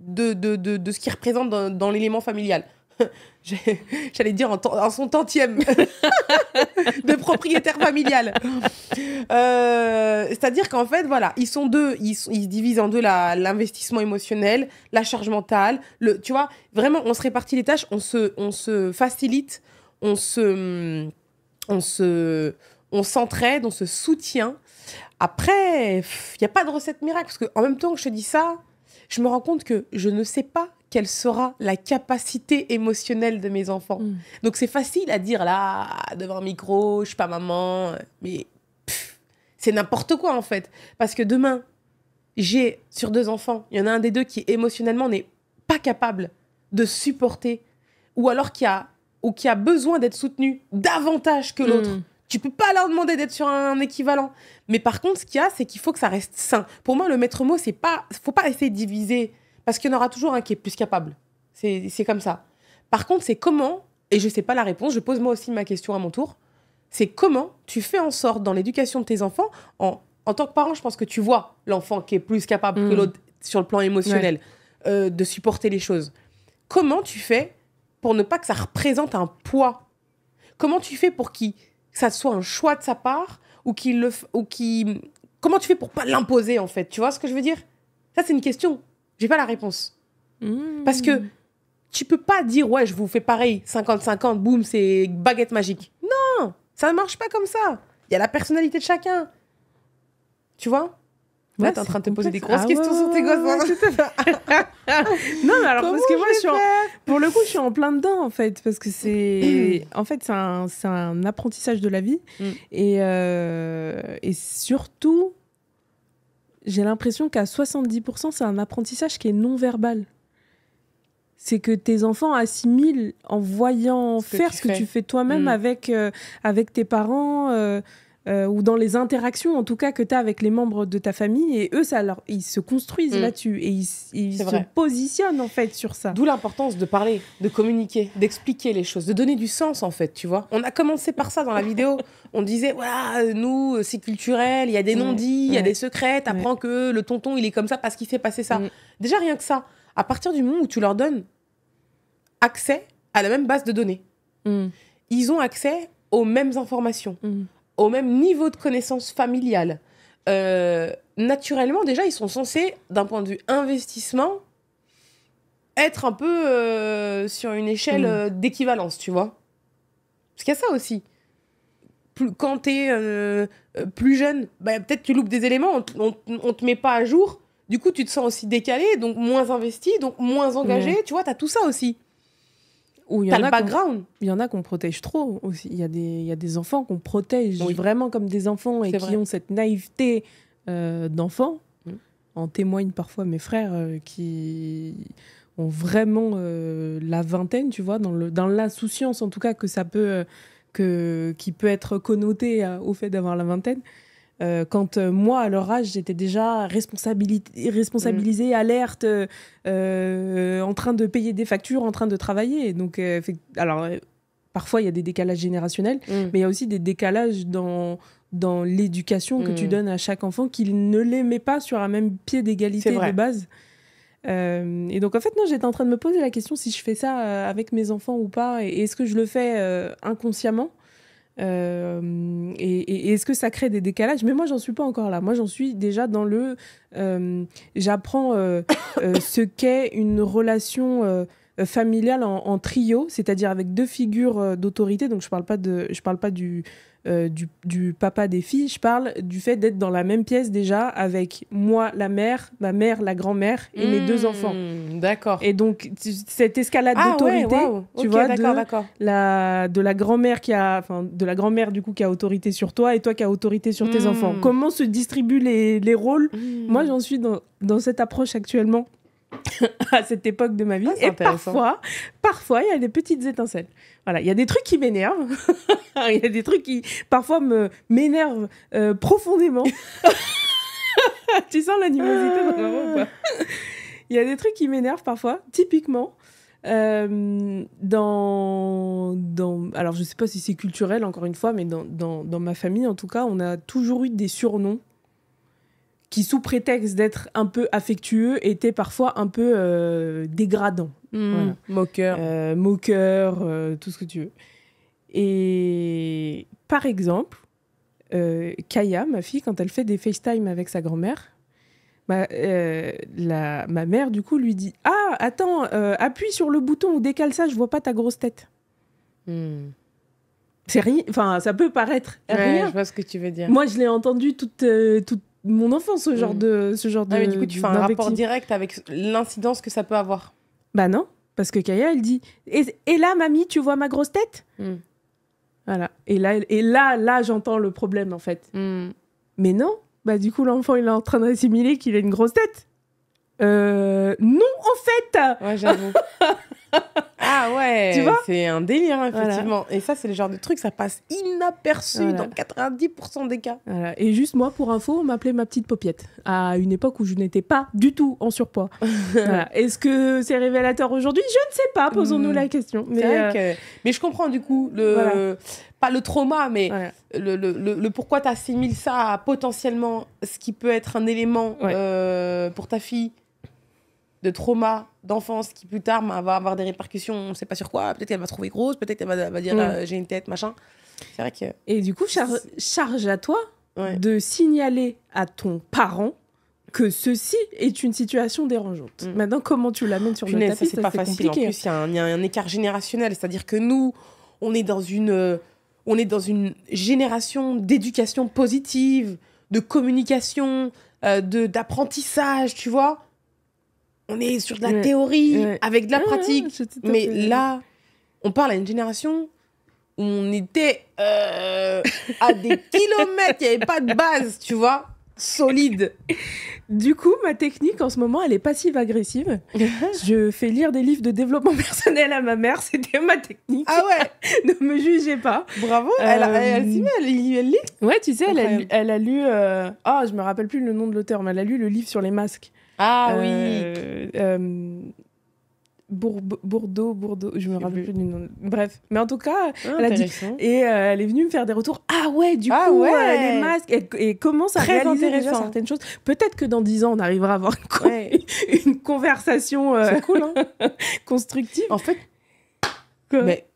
de ce qu'ils représentent dans l'élément familial. j'allais dire en son tantième de propriétaire familial. C'est-à-dire qu'en fait, voilà, ils sont deux, ils se divisent en deux l'investissement émotionnel, la charge mentale. Tu vois, vraiment, on se répartit les tâches, on se facilite, on s'entraide, on se soutient. Après, il n'y a pas de recette miracle, parce qu'en même temps que je te dis ça, je me rends compte que je ne sais pas quelle sera la capacité émotionnelle de mes enfants. Donc c'est facile à dire là, devant un micro, je suis pas maman, mais c'est n'importe quoi en fait. Parce que demain, j'ai sur 2 enfants, il y en a un des deux qui émotionnellement n'est pas capable de supporter, ou alors qui a besoin d'être soutenu davantage que l'autre. Tu peux pas leur demander d'être sur un équivalent. Mais par contre, ce qu'il y a, c'est qu'il faut que ça reste sain. Pour moi, le maître mot, faut pas essayer de diviser, parce qu'il y en aura toujours un qui est plus capable. C'est comme ça. Par contre, c'est comment, et je sais pas la réponse, je pose moi aussi ma question à mon tour, c'est comment tu fais en sorte, dans l'éducation de tes enfants, en tant que parent, je pense que tu vois l'enfant qui est plus capable que l'autre sur le plan émotionnel, de supporter les choses. Comment tu fais pour ne pas que ça représente un poids? Comment tu fais pour que ça soit un choix de sa part, comment tu fais pour pas l'imposer, en fait? Tu vois ce que je veux dire? Ça, c'est une question. J'ai pas la réponse. Parce que tu peux pas dire, ouais, je vous fais pareil, 50-50, boum, c'est baguette magique. Non, ça ne marche pas comme ça. Il y a la personnalité de chacun. Tu vois? Là, t'es en train de te poser des grosses questions sur tes gosses. Non, mais alors, Comment parce que moi, je vais faire pour le coup, je suis en plein dedans, en fait. Parce que c'est un apprentissage de la vie. Et surtout, j'ai l'impression qu'à 70%, c'est un apprentissage qui est non-verbal. C'est que tes enfants assimilent en voyant faire ce que tu fais toi-même avec tes parents, ou dans les interactions, en tout cas, que tu as avec les membres de ta famille. Et eux, ils se construisent là-dessus. Et ils se positionnent, en fait, sur ça. D'où l'importance de parler, de communiquer, d'expliquer les choses, de donner du sens, en fait, tu vois. On a commencé par ça dans la vidéo. On disait, voilà, nous, c'est culturel, il y a des non-dits, il y a des secrets, t'apprends que le tonton, il est comme ça parce qu'il s'est passé ça. Déjà, rien que ça. À partir du moment où tu leur donnes accès à la même base de données, ils ont accès aux mêmes informations, au même niveau de connaissance familiale. Naturellement, déjà, ils sont censés, d'un point de vue investissement, être un peu sur une échelle d'équivalence, tu vois. Parce qu'il y a ça aussi. Quand t'es plus jeune, peut-être tu loupes des éléments, on te met pas à jour, du coup, tu te sens aussi décalé, donc moins investi, donc moins engagé, tu vois, t'as tout ça aussi. T'as le background. Il y en a qu'on protège trop aussi. Il y a des enfants qu'on protège vraiment comme des enfants et qui ont cette naïveté d'enfants. En témoignent parfois mes frères qui ont vraiment la vingtaine, tu vois, dans l'insouciance en tout cas que ça peut, qui peut être connotée au fait d'avoir la vingtaine. Quand moi, à leur âge, j'étais déjà responsabilisée, alerte, en train de payer des factures, en train de travailler. Donc, alors, parfois, il y a des décalages générationnels, mais il y a aussi des décalages dans l'éducation que tu donnes à chaque enfant, qu'il ne les met pas sur un même pied d'égalité de base. Et donc, en fait, non, j'étais en train de me poser la question si je fais ça avec mes enfants ou pas, et est-ce que je le fais inconsciemment ? Et est-ce que ça crée des décalages? Mais moi, j'en suis pas encore là. Moi, j'en suis déjà dans le... j'apprends ce qu'est une relation familiale en trio, c'est-à-dire avec 2 figures d'autorité. Donc, je parle pas du papa des filles, je parle du fait d'être dans la même pièce déjà avec moi, la mère, ma mère, la grand-mère et mes 2 enfants. D'accord. Et donc, cette escalade d'autorité, tu vois, de la grand-mère de la grand-mère du coup qui a autorité sur toi et toi qui a autorité sur tes enfants. Comment se distribuent les rôles? Moi, j'en suis dans cette approche actuellement à cette époque de ma vie. Et parfois, il y a des petites étincelles. Voilà, il y a des trucs qui m'énervent. Il y a des trucs qui, parfois, m'énervent profondément. Tu sens l'animosité dans ma voix ou pas? Il y a des trucs qui m'énervent parfois, typiquement. Alors, je sais pas si c'est culturel, encore une fois, mais dans ma famille, en tout cas, on a toujours eu des surnoms qui sous prétexte d'être un peu affectueux, étaient parfois un peu dégradants. Voilà. Moqueur. Tout ce que tu veux. Et par exemple, Kaya, ma fille, quand elle fait des FaceTime avec sa grand-mère, ma mère, du coup, lui dit « Ah, attends, appuie sur le bouton ou décale ça, je vois pas ta grosse tête. » C'est rien, enfin, ça peut paraître rien. Je vois ce que tu veux dire. Moi, je l'ai entendu toute mon enfance, ce genre de mais du coup, tu fais un rapport direct avec l'incidence que ça peut avoir. Bah non, parce que Kaya, elle dit « Et là, mamie, tu vois ma grosse tête ?» Voilà. Et là, j'entends le problème, en fait. Mais non, bah du coup, l'enfant, il est en train d'assimiler qu'il a une grosse tête. Non, en fait. Ouais, j'avoue. Ah ouais, tu vois, c'est un délire, effectivement. Voilà. Et ça, c'est le genre de truc, ça passe inaperçu dans 90% des cas. Voilà. Et juste moi, pour info, on m'appelait ma petite paupiette, à une époque où je n'étais pas du tout en surpoids. Voilà. Est-ce que c'est révélateur aujourd'hui ? Je ne sais pas, posons-nous la question. Mais je comprends du coup, pas le trauma, mais le pourquoi tu assimiles ça à potentiellement ce qui peut être un élément pour ta fille de trauma d'enfance qui plus tard va avoir des répercussions, on ne sait pas sur quoi. Peut-être qu'elle va trouver grosse, peut-être qu'elle va dire j'ai une tête, machin. C'est vrai que... Et du coup, charge à toi de signaler à ton parent que ceci est une situation dérangeante. Maintenant, comment tu l'amènes sur le tapis, ça, c'est pas facile. Compliqué. En plus, il y a un écart générationnel. C'est-à-dire que nous, on est dans une génération d'éducation positive, de communication, d'apprentissage, tu vois. On est sur de la théorie, avec de la pratique. Mais là, on parle à une génération où on était à des kilomètres, il n'y avait pas de base, tu vois, solide. Du coup, ma technique en ce moment, elle est passive-agressive. Je fais lire des livres de développement personnel à ma mère, c'était ma technique. Ah ouais. Ne me jugez pas. Bravo, elle s'y met, elle lit. Ouais, tu sais, elle a lu... je me rappelle plus le nom de l'auteur, mais elle a lu le livre sur les masques. Ah oui. Bordeaux, je me rappelle plus du nom. Bref, mais en tout cas, elle a dit et elle est venue me faire des retours. Ah ouais, du coup, les masques et commence à réaliser déjà certaines choses. Peut-être que dans 10 ans, on arrivera à avoir une conversation c'est cool, hein. constructive. En fait, mais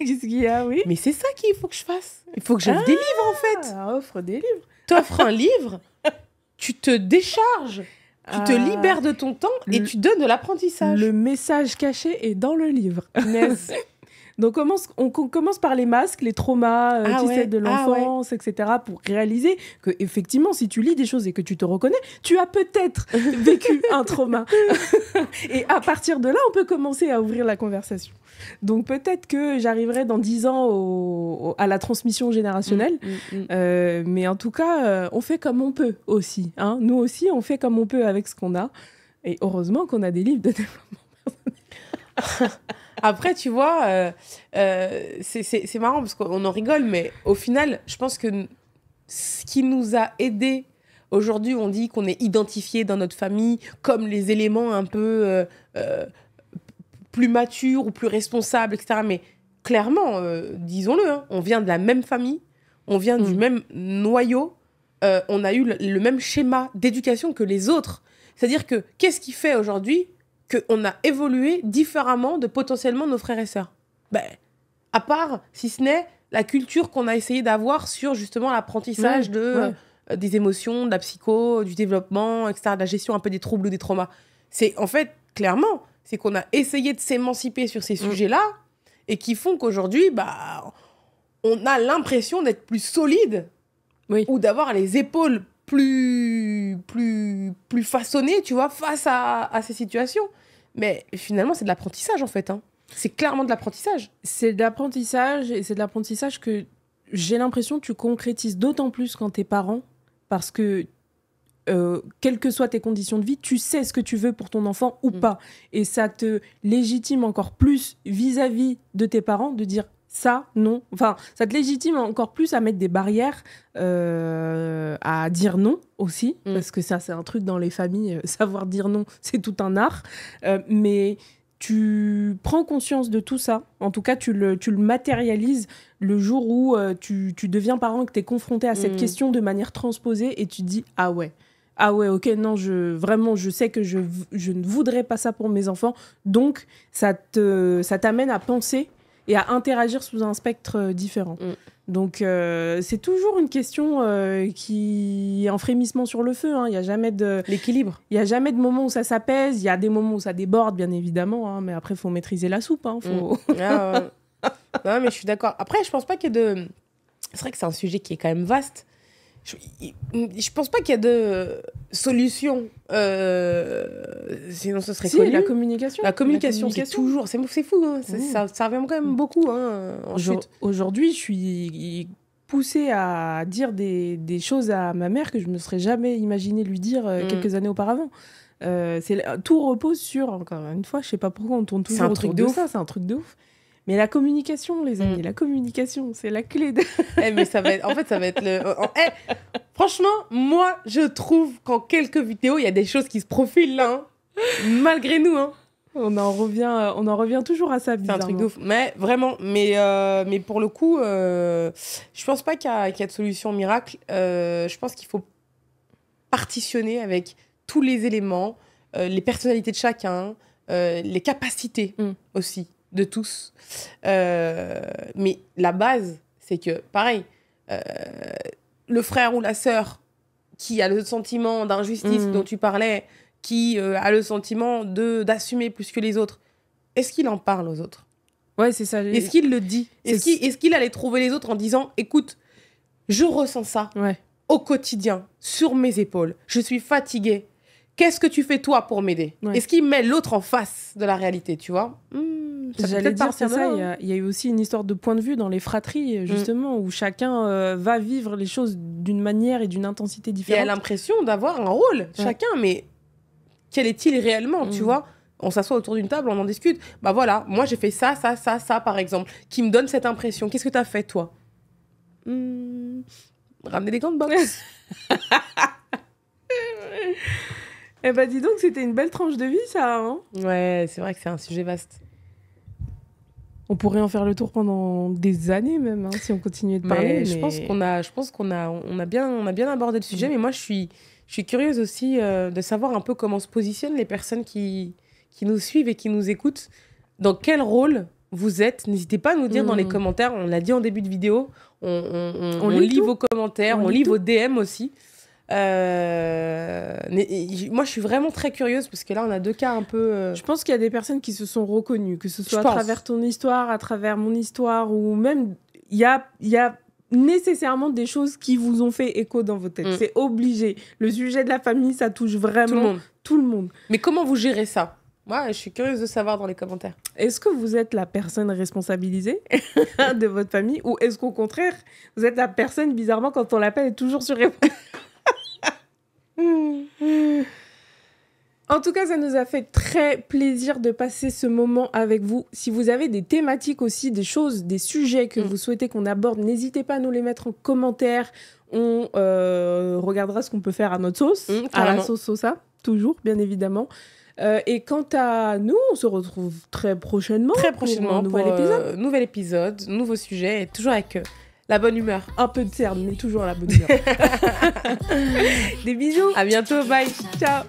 qu'est-ce qu'il y a, oui. Mais c'est ça qu'il faut que je fasse. Il faut que j'offre des livres, en fait. Offre des livres. T'offres un livre, tu te décharges. Tu te libères de ton temps et tu donnes de l'apprentissage. Le message caché est dans le livre. Donc, on commence par les masques, les traumas de l'enfance, etc. pour réaliser que, effectivement, si tu lis des choses et que tu te reconnais, tu as peut-être vécu un trauma. Et à partir de là, on peut commencer à ouvrir la conversation. Donc, peut-être que j'arriverai dans 10 ans à la transmission générationnelle. Mais en tout cas, on fait comme on peut aussi. Hein. Nous aussi, on fait comme on peut avec ce qu'on a. Et heureusement qu'on a des livres de développement personnel. Après, tu vois, c'est marrant parce qu'on en rigole, mais au final, je pense que ce qui nous a aidés, aujourd'hui, on dit qu'on est identifié dans notre famille comme les éléments un peu plus matures ou plus responsables, etc. Mais clairement, disons-le, hein, on vient de la même famille, on vient du même noyau, on a eu le même schéma d'éducation que les autres. C'est-à-dire que qu'est-ce qui fait aujourd'hui qu'on a évolué différemment de potentiellement nos frères et sœurs. À part, si ce n'est la culture qu'on a essayé d'avoir sur justement l'apprentissage des émotions, de la psycho, du développement, etc., de la gestion un peu des troubles ou des traumas. C'est en fait, clairement, c'est qu'on a essayé de s'émanciper sur ces sujets-là et qui font qu'aujourd'hui, on a l'impression d'être plus solide ou d'avoir les épaules plus façonnées, tu vois, face à ces situations. Mais finalement, c'est de l'apprentissage, en fait. Hein. C'est clairement de l'apprentissage. C'est de l'apprentissage, et c'est de l'apprentissage que j'ai l'impression que tu concrétises d'autant plus quand t'es parent, parce que, quelles que soient tes conditions de vie, tu sais ce que tu veux pour ton enfant ou pas. Et ça te légitime encore plus vis-à-vis de tes parents de dire ça, non. Enfin, ça te légitime encore plus à mettre des barrières, à dire non aussi, parce que ça, c'est un truc dans les familles, savoir dire non, c'est tout un art. Mais tu prends conscience de tout ça. En tout cas, tu le matérialises le jour où tu deviens parent, que tu es confronté à cette question de manière transposée et tu te dis « Ah ouais, ok, non, vraiment, je sais que je ne voudrais pas ça pour mes enfants. » Donc, ça t'amène à penser et à interagir sous un spectre différent. Donc, c'est toujours une question qui est en frémissement sur le feu. Hein. Il y a jamais de... L'équilibre. Il n'y a jamais de moment où ça s'apaise. Il y a des moments où ça déborde, bien évidemment. Hein, mais après, il faut maîtriser la soupe. Hein, faut... Non, mais je suis d'accord. Après, je pense pas qu'il y ait de... C'est vrai que c'est un sujet qui est quand même vaste. Je pense pas qu'il y a de solution. Sinon, ce serait connu. La communication. La communication, c'est toujours... C'est fou. Hein. Ça revient quand même beaucoup. Hein, Aujourd'hui, je suis poussée à dire des choses à ma mère que je ne me serais jamais imaginé lui dire quelques années auparavant. Tout repose sur, encore une fois, je ne sais pas pourquoi on tourne toujours autour de ça. C'est un truc de ouf. Mais la communication, les amis, la communication, c'est la clé de... mais ça va être le... franchement, moi, je trouve qu'en quelques vidéos, il y a des choses qui se profilent là, hein. Malgré nous. Hein. On en revient toujours à ça, bizarrement. C'est un truc de ouf. Mais vraiment, mais pour le coup, je pense pas qu'il y a de solution miracle. Je pense qu'il faut partitionner avec tous les éléments, les personnalités de chacun, les capacités aussi de tous. Mais la base, c'est que, pareil, le frère ou la sœur qui a le sentiment d'injustice dont tu parlais, qui a le sentiment d'assumer plus que les autres, est-ce qu'il en parle aux autres ? Ouais, c'est ça. Est-ce qu'il le dit ? Est-ce qu'il allait trouver les autres en disant « Écoute, je ressens ça au quotidien, sur mes épaules. Je suis fatiguée. Qu'est-ce que tu fais toi pour m'aider ?» Est-ce qu'il met l'autre en face de la réalité, tu vois ? J'allais dire, c'est ça. Il y a eu aussi une histoire de point de vue dans les fratries, justement, où chacun va vivre les choses d'une manière et d'une intensité différente. Et a l'impression d'avoir un rôle, chacun, mais quel est-il réellement, tu vois ? On s'assoit autour d'une table, on en discute. Bah voilà, moi j'ai fait ça, par exemple, qui me donne cette impression. Qu'est-ce que t'as fait, toi ? Ramener des gants de boxe. Eh ben dis donc, c'était une belle tranche de vie, ça, hein ? Ouais, c'est vrai que c'est un sujet vaste. On pourrait en faire le tour pendant des années même, hein, si on continuait de parler. Mais... Je pense qu'on a bien abordé le sujet, mais moi je suis curieuse aussi de savoir un peu comment se positionnent les personnes qui nous suivent et qui nous écoutent. Dans quel rôle vous êtes ? N'hésitez pas à nous dire dans les commentaires. On l'a dit en début de vidéo. On lit vos commentaires, on lit vos DM aussi. Moi, je suis vraiment très curieuse parce que là, on a deux cas un peu... Je pense qu'il y a des personnes qui se sont reconnues, que ce soit à travers ton histoire, à travers mon histoire, ou même il y a nécessairement des choses qui vous ont fait écho dans vos têtes. C'est obligé. Le sujet de la famille, ça touche vraiment tout le monde. Mais comment vous gérez ça ? Moi, je suis curieuse de savoir dans les commentaires. Est-ce que vous êtes la personne responsabilisée de votre famille, ou est-ce qu'au contraire, vous êtes la personne, bizarrement, quand on l'appelle, est toujours sur réponse? En tout cas, ça nous a fait très plaisir de passer ce moment avec vous. Si vous avez des thématiques aussi, des choses, des sujets que vous souhaitez qu'on aborde, n'hésitez pas à nous les mettre en commentaire. On regardera ce qu'on peut faire à notre sauce, à la sauce Sosa, toujours, bien évidemment. Et quant à nous, on se retrouve très prochainement pour un nouvel épisode, nouveau sujet, et toujours avec la bonne humeur. Un peu de cerne, mais toujours la bonne humeur. Des bisous. À bientôt, bye. Ciao.